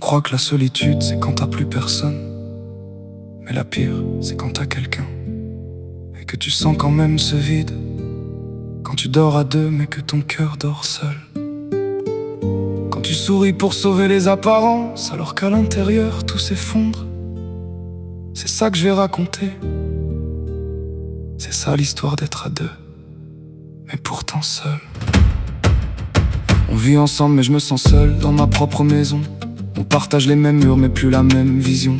croit que la solitude, c'est quand t'as plus personne. Mais la pire, c'est quand t'as quelqu'un. Et que tu sens quand même ce vide. Quand tu dors à deux, mais que ton cœur dort seul. Quand tu souris pour sauver les apparences, alors qu'à l'intérieur, tout s'effondre. C'est ça que je vais raconter. C'est ça l'histoire d'être à deux, mais pourtant seul. On vit ensemble mais je me sens seul dans ma propre maison. On partage les mêmes murs mais plus la même vision.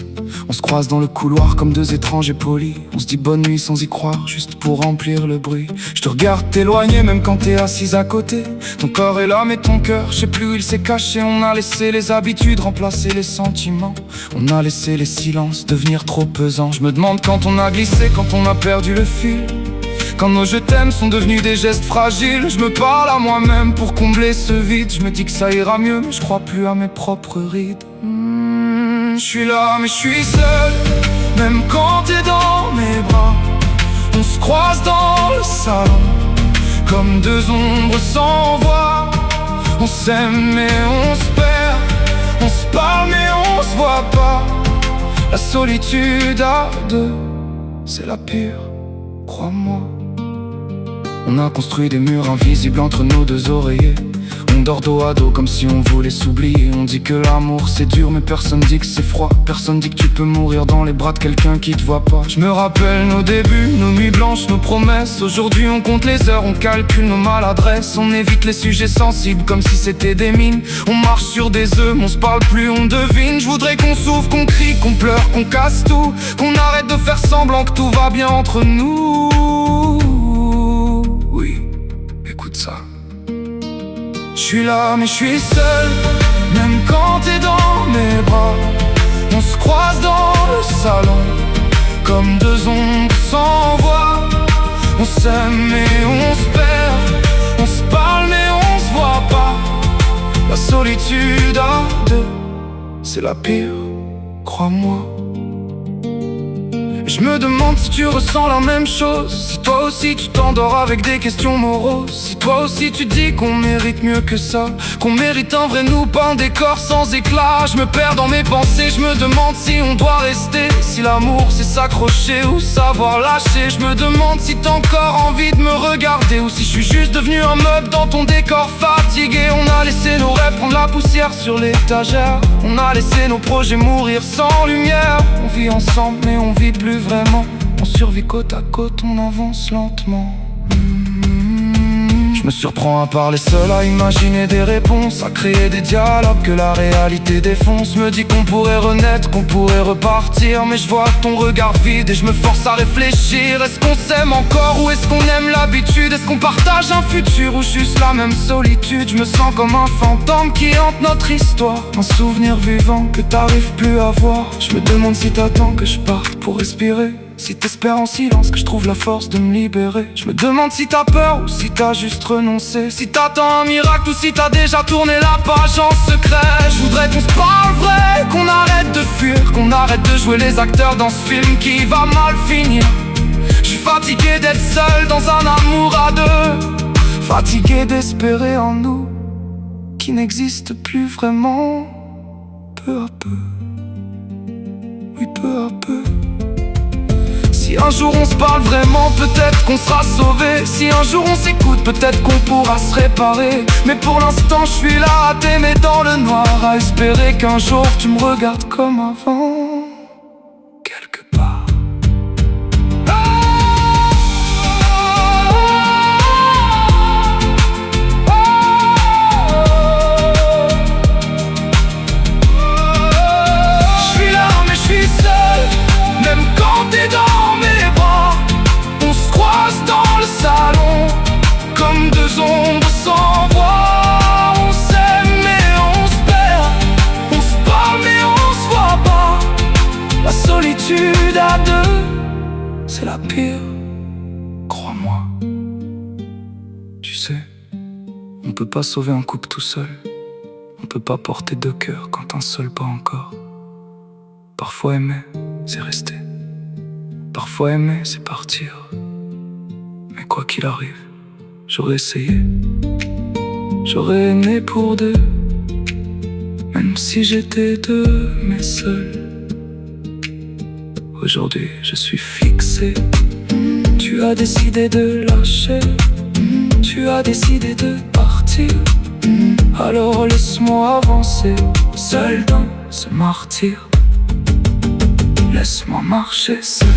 On se croise dans le couloir comme deux étrangers polis. On se dit bonne nuit sans y croire, juste pour remplir le bruit. Je te regarde t'éloigner même quand t'es assise à côté. Ton corps est là mais ton cœur, je sais plus où il s'est caché. On a laissé les habitudes remplacer les sentiments. On a laissé les silences devenir trop pesants. Je me demande quand on a glissé, quand on a perdu le fil. Quand nos je t'aime sont devenus des gestes fragiles. Je me parle à moi-même pour combler ce vide. Je me dis que ça ira mieux mais je crois plus à mes propres rides. Je suis là mais je suis seul, même quand t'es dans mes bras. On se croise dans le salon, comme deux ombres sans voix. On s'aime mais on se perd, on se parle mais on se voit pas. La solitude à deux, c'est la pire, crois-moi. On a construit des murs invisibles entre nos deux oreillers. On dort dos à dos comme si on voulait s'oublier. On dit que l'amour c'est dur mais personne dit que c'est froid. Personne dit que tu peux mourir dans les bras de quelqu'un qui te voit pas. Je me rappelle nos débuts, nos nuits blanches, nos promesses. Aujourd'hui on compte les heures, on calcule nos maladresses. On évite les sujets sensibles comme si c'était des mines. On marche sur des œufs, mais on se parle plus, on devine. Je voudrais qu'on souffre, qu'on crie, qu'on pleure, qu'on casse tout. Qu'on arrête de faire semblant que tout va bien entre nous. Oui, écoute ça. Je suis là mais je suis seul, même quand t'es dans mes bras. On se croise dans le salon, comme deux ombres sans voix. On s'aime mais on se perd, on se parle mais on se voit pas. La solitude à deux, c'est la pire, crois-moi. Je me demande si tu ressens la même chose. Si toi aussi tu t'endors avec des questions moroses. Si toi aussi tu dis qu'on mérite mieux que ça, qu'on mérite un vrai nous, pas un décor sans éclat. Je me perds dans mes pensées, je me demande si on doit rester. Si l'amour c'est s'accrocher ou savoir lâcher. Je me demande si t'as encore envie de me regarder, ou si je suis juste devenu un meuble dans ton décor fatigué. On a laissé nos rêves prendre la poussière sur l'étagère. On a laissé nos projets mourir sans lumière. On vit ensemble mais on vit plus vraiment. On survit côte à côte, on avance lentement. Je me surprends à parler seul, à imaginer des réponses, à créer des dialogues que la réalité défonce. Me dis qu'on pourrait renaître, qu'on pourrait repartir, mais je vois ton regard vide et je me force à réfléchir. Est-ce qu'on s'aime encore ou est-ce qu'on aime l'habitude? Est-ce qu'on partage un futur ou juste la même solitude? Je me sens comme un fantôme qui hante notre histoire, un souvenir vivant que t'arrives plus à voir. Je me demande si t'attends que je parte pour respirer, si t'espères en silence que je trouve la force de me libérer. Je me demande si t'as peur ou si t'as juste renoncé, si t'attends un miracle ou si t'as déjà tourné la page en secret. Je voudrais qu'on se parle vrai, qu'on arrête de fuir, qu'on arrête de jouer les acteurs dans ce film qui va mal finir. Je suis fatigué d'être seul dans un amour à deux, fatigué d'espérer en nous qui n'existe plus vraiment. Peu à peu, oui peu à peu. Si un jour on se parle vraiment, peut-être qu'on sera sauvé. Si un jour on s'écoute, peut-être qu'on pourra se réparer. Mais pour l'instant je suis là à t'aimer dans le noir, à espérer qu'un jour tu me regardes comme avant, quelque part. Je suis là mais je suis seul, même quand t'es dans dans le salon, comme deux ombres sans voix. On s'aime mais on se perd, on se parle mais on se voit pas. La solitude à deux, c'est la pire, crois-moi. Tu sais, on peut pas sauver un couple tout seul. On peut pas porter deux cœurs quand un seul pas encore. Parfois aimer, c'est rester. Parfois aimer, c'est partir. Mais quoi qu'il arrive, j'aurais essayé. J'aurais aimé pour deux, Même si j'étais deux, mais seul. Aujourd'hui je suis fixé. Tu as décidé de lâcher. Tu as décidé de partir. Alors laisse-moi avancer, seul dans ce martyre. Laisse-moi marcher seul.